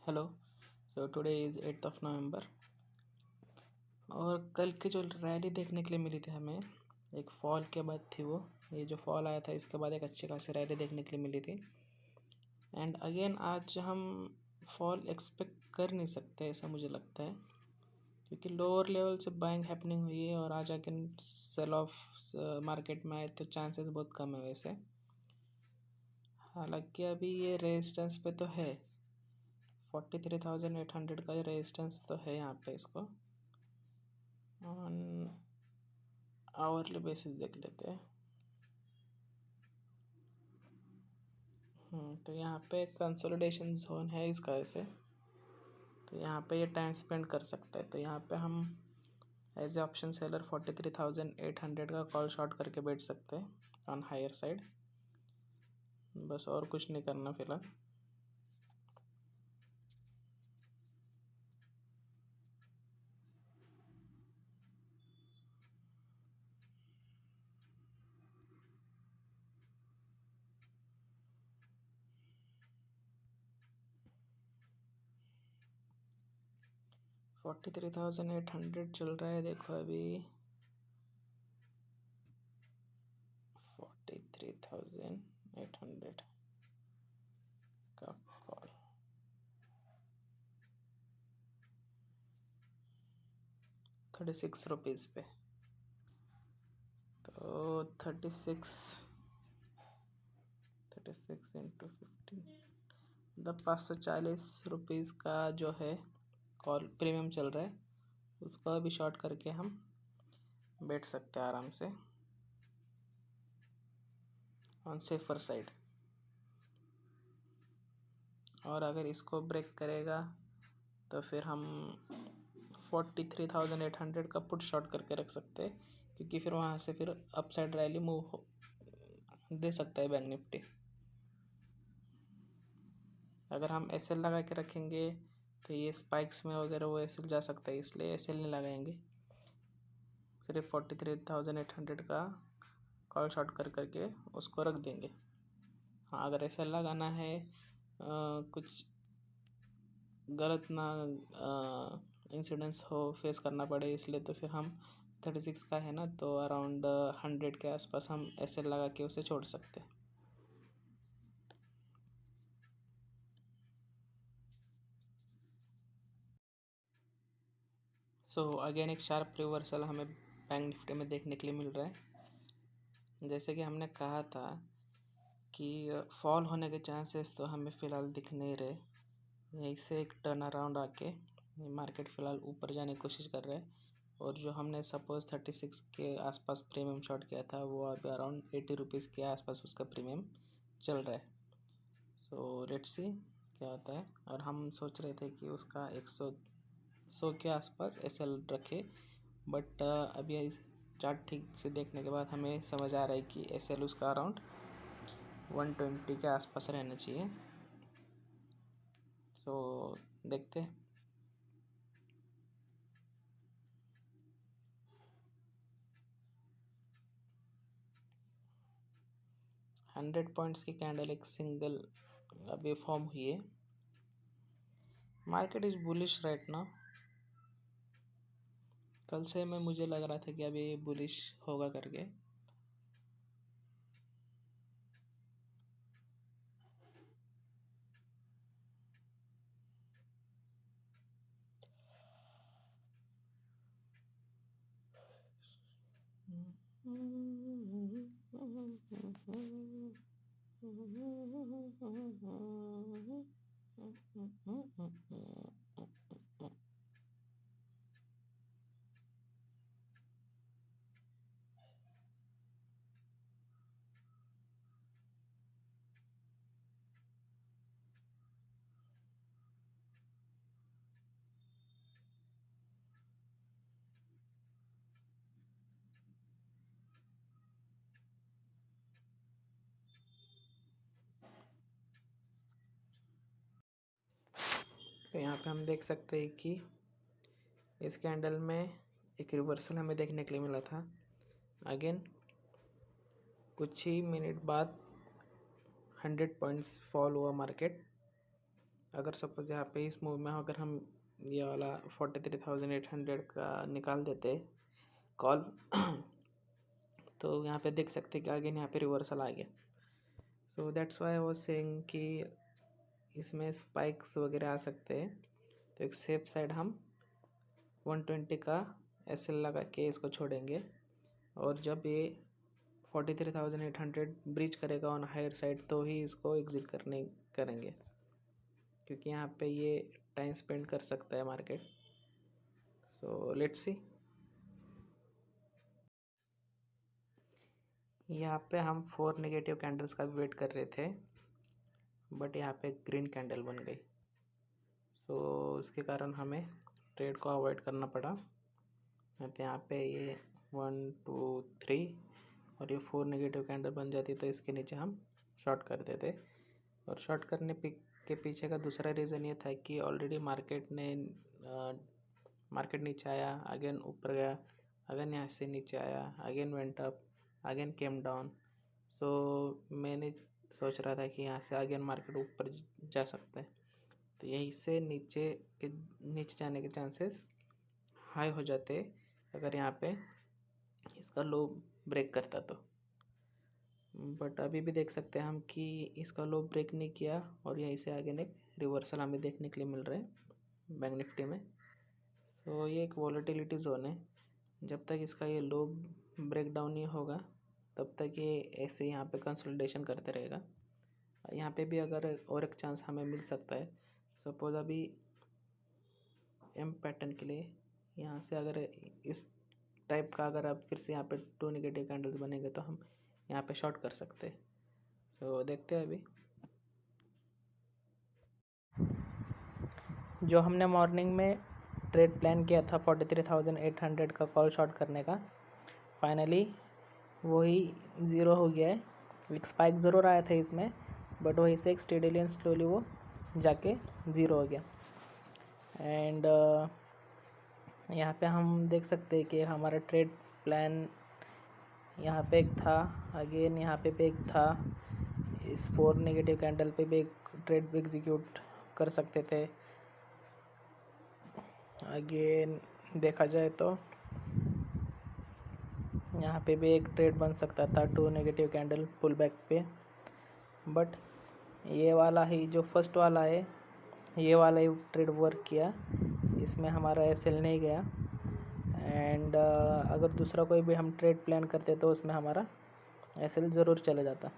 Hello. So today is 8th of November और कल की जो रैली देखने के लिए मिली थी हमें, एक फॉल के बाद थी वो। ये जो फॉल आया था इसके बाद एक अच्छी खासी रैली देखने के लिए मिली थी। एंड अगेन आज हम फॉल एक्सपेक्ट कर नहीं सकते ऐसा मुझे लगता है, क्योंकि लोअर लेवल से बाइंग हैपनिंग हुई है और आज अगेन सेल ऑफ मार्केट में आए तो चांसेस बहुत कम है वैसे। हालांकि अभी ये रेजिस्टेंस पे तो है, 43,800 का रेजिस्टेंस तो है यहाँ पे। इसको ऑन आवरली बेसिस देख लेते हैं। तो यहाँ पे कंसोलिडेशन जोन है इसका ऐसे, तो यहाँ पे ये टाइम स्पेंड कर सकता है। तो यहाँ पे हम एज ए ऑप्शन सेलर 43,800 का कॉल शॉर्ट करके बैठ सकते हैं ऑन हायर साइड। बस और कुछ नहीं करना फिलहाल। $43,800 चल रहा है, देखो अभी 43,800 का कॉल 36 रुपीज़ पे। तो 36 इंटू 15 मतलब 540 का जो है कॉल प्रीमियम चल रहा है, उसको अभी शॉर्ट करके हम बैठ सकते हैं आराम से ऑन सेफर साइड। और अगर इसको ब्रेक करेगा तो फिर हम 43,800 का पुट शॉर्ट करके रख सकते हैं, क्योंकि फिर वहाँ से फिर अपसाइड रैली मूव दे सकता है बैंक निफ्टी। अगर हम एस एल लगा के रखेंगे तो ये स्पाइक्स में वगैरह वो एस एल जा सकता है, इसलिए एस एल नहीं लगाएंगे, सिर्फ 43,800 का कॉल शॉर्ट करके उसको रख देंगे। हाँ, अगर एस एल लगाना है कुछ गलत ना इंसिडेंट्स हो फेस करना पड़े इसलिए, तो फिर हम 36 का है ना, तो अराउंड 100 के आसपास हम एस एल लगा के उसे छोड़ सकते हैं। सो अगेन एक शार्प रिवर्सल हमें बैंक निफ्टी में देखने के लिए मिल रहा है। जैसे कि हमने कहा था कि फॉल होने के चांसेस तो हमें फ़िलहाल दिख नहीं रहे। यहीं से एक टर्न अराउंड आके मार्केट फ़िलहाल ऊपर जाने की कोशिश कर रहा है, और जो हमने सपोज़ 36 के आसपास प्रीमियम शॉट किया था वो अभी अराउंड 80 रुपीज़ के आसपास उसका प्रीमियम चल रहा है। सो लेट्स सी क्या होता है। और हम सोच रहे थे कि उसका 100 के आसपास एस एल रखे, बट अभी इस चार्ट ठीक से देखने के बाद हमें समझ आ रहा है कि एस एल उसका अराउंड 120 के आसपास रहना चाहिए। सो देखते हैं। 100 पॉइंट्स की कैंडल एक सिंगल अभी फॉर्म हुई है। Market is bullish right now. कल से मुझे लग रहा था कि अभी बुलिश होगा करके। तो यहाँ पे हम देख सकते हैं कि इस कैंडल में एक रिवर्सल हमें देखने के लिए मिला था। अगेन कुछ ही मिनट बाद 100 पॉइंट्स फॉल हुआ मार्केट, अगर सपोज यहाँ पे इस मूव में अगर हम ये वाला 43,800 का निकाल देते कॉल तो यहाँ पे देख सकते कि अगेन यहाँ पे रिवर्सल आ गया। So that's why I was saying कि इसमें स्पाइक्स वगैरह आ सकते हैं, तो एक सेफ साइड हम 120 का एसएल लगा के इसको छोड़ेंगे, और जब ये 43,800 ब्रीच करेगा ऑन हायर साइड तो ही इसको एग्जिट करेंगे, क्योंकि यहाँ पे ये टाइम स्पेंड कर सकता है मार्केट। So let's see. यहाँ पे हम 4 नेगेटिव कैंडल्स का वेट कर रहे थे, बट यहाँ पे ग्रीन कैंडल बन गई, सो उसके कारण हमें ट्रेड को अवॉइड करना पड़ा। तो यहाँ पे ये 1 2 3 और ये 4 नेगेटिव कैंडल बन जाती तो इसके नीचे हम शॉर्ट कर देते। और शॉर्ट करने के पीछे का दूसरा रीज़न ये था कि ऑलरेडी मार्केट नीचे आया, अगेन ऊपर गया, अगेन यहाँ से नीचे आया, again went up, again came down. So मैंने सोच रहा था कि यहाँ से अगेन मार्केट ऊपर जा सकता है, तो यहीं से नीचे जाने के चांसेस हाई हो जाते अगर यहाँ पे इसका लो ब्रेक करता तो। बट अभी भी देख सकते हैं हम कि इसका लो ब्रेक नहीं किया और यहीं से आगे एक रिवर्सल हमें देखने के लिए मिल रहा है बैंक निफ्टी में। सो ये एक वॉलेटिलिटी जोन है, जब तक इसका ये लो ब्रेक डाउन नहीं होगा तब तक ये ऐसे यहाँ पे कंसोलिडेशन करते रहेगा। यहाँ पे भी अगर और एक चांस हमें मिल सकता है, सपोज अभी एम पैटर्न के लिए यहाँ से अगर इस टाइप का अगर अब फिर से यहाँ पे 2 नेगेटिव कैंडल्स बनेंगे तो हम यहाँ पे शॉर्ट कर सकते हैं। सो देखते हैं अभी। जो हमने मॉर्निंग में ट्रेड प्लान किया था 43,800 का कॉल शॉर्ट करने का, फाइनली वही ज़ीरो हो गया है। एक स्पाइक ज़रूर आया था इसमें, बट वहीं से एक स्टेडीली एंड स्लोली वो जाके ज़ीरो हो गया। एंड यहाँ पे हम देख सकते हैं कि हमारा ट्रेड प्लान यहाँ पे एक था, अगेन यहाँ पे भी एक था, इस 4 नेगेटिव कैंडल पे भी एक ट्रेड एग्जीक्यूट कर सकते थे। अगेन देखा जाए तो यहाँ पे भी एक ट्रेड बन सकता था 2 नेगेटिव कैंडल पुल बैक पे, बट ये वाला ही जो फर्स्ट वाला है ये वाला ही ट्रेड वर्क किया, इसमें हमारा एसएल नहीं गया। एंड अगर दूसरा कोई भी हम ट्रेड प्लान करते तो उसमें हमारा एसएल ज़रूर चला जाता।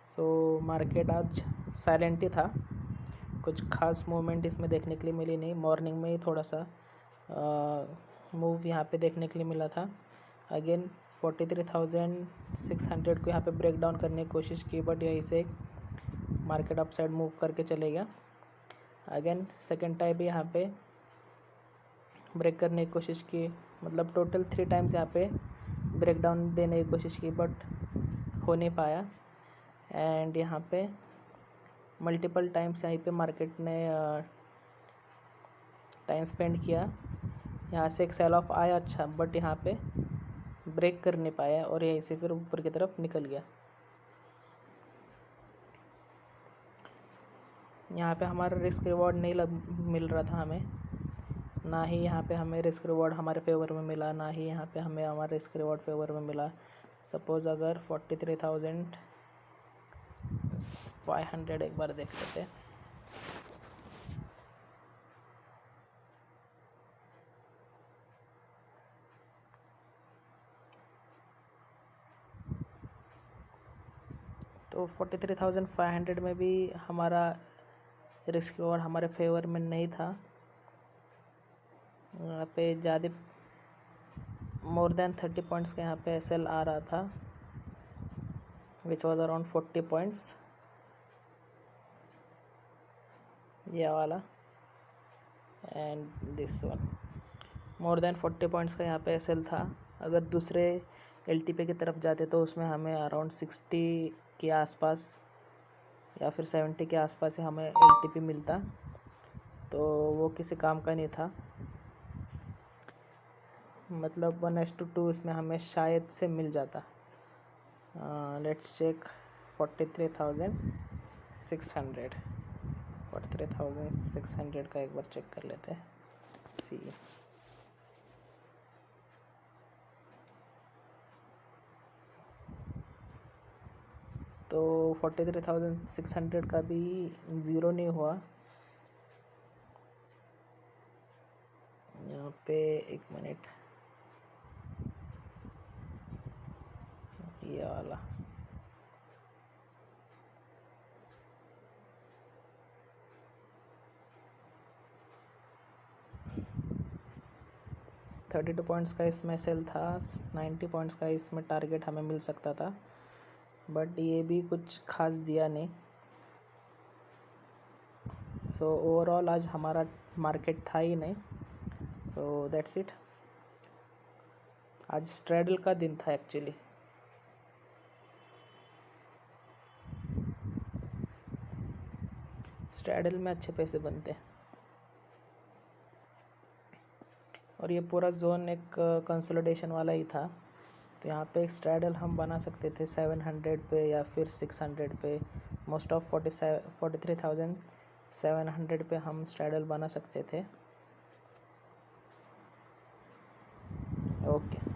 सो मार्केट आज साइलेंट ही था, कुछ खास मूवमेंट इसमें देखने के लिए मिली नहीं। मॉर्निंग में ही थोड़ा सा मूव यहाँ पे देखने के लिए मिला था। अगेन 43,600 को यहाँ पे ब्रेक डाउन करने की कोशिश की, बट यहीं से मार्केट अप साइड मूव करके चले गया। अगेन सेकेंड टाइम भी यहाँ पे ब्रेक करने की कोशिश की, मतलब टोटल 3 टाइम्स यहाँ पे ब्रेक डाउन देने की कोशिश की, बट हो नहीं पाया। एंड यहाँ पे मल्टीपल टाइम्स यहाँ पे मार्केट ने टाइम स्पेंड किया। यहाँ से एक सेल ऑफ आया अच्छा, बट यहाँ पे ब्रेक कर नहीं पाया और यहीं से फिर ऊपर की तरफ निकल गया। यहाँ पे हमारा रिस्क रिवॉर्ड नहीं मिल रहा था हमें, ना ही यहाँ पे हमें रिस्क रिवॉर्ड हमारे फेवर में मिला, ना ही यहाँ पे हमें हमारा रिस्क रिवॉर्ड फेवर में मिला। सपोज़ अगर 43,500 एक बार देख लेते हैं। तो 43,500 में भी हमारा रिस्क रिवॉर्ड हमारे फेवर में नहीं था। यहाँ पे ज़्यादा मोर देन 30 पॉइंट्स का यहाँ पे एसएल आ रहा था, विच वॉज अराउंड 40 पॉइंट्स, ये वाला and this one. More than 40 points का यहाँ पे एसएल था। अगर दूसरे एलटीपी की तरफ जाते तो उसमें हमें अराउंड 60 के आसपास या फिर 70 के आसपास ही हमें एलटीपी मिलता, तो वो किसी काम का नहीं था। मतलब 1:2 इसमें हमें शायद से मिल जाता। लेट्स चेक 43,000 600 43,600 का एक बार चेक कर लेते हैं। सी तो 43,600 का भी ज़ीरो नहीं हुआ। यहाँ पे एक मिनट, ये वाला 32 पॉइंट्स का इसमें सेल था, 90 पॉइंट्स का इसमें टारगेट हमें मिल सकता था, बट ये भी कुछ खास दिया नहीं। सो ओवरऑल आज हमारा मार्केट था ही नहीं। So that's it. आज स्ट्रैडल का दिन था एक्चुअली। स्ट्रैडल में अच्छे पैसे बनते हैं और ये पूरा जोन एक कंसोलिडेशन वाला ही था। तो यहाँ पे एक स्ट्रैडल हम बना सकते थे 700 पे या फिर 600 पे। मोस्ट ऑफ 43,700 पे हम स्ट्रैडल बना सकते थे। ओके।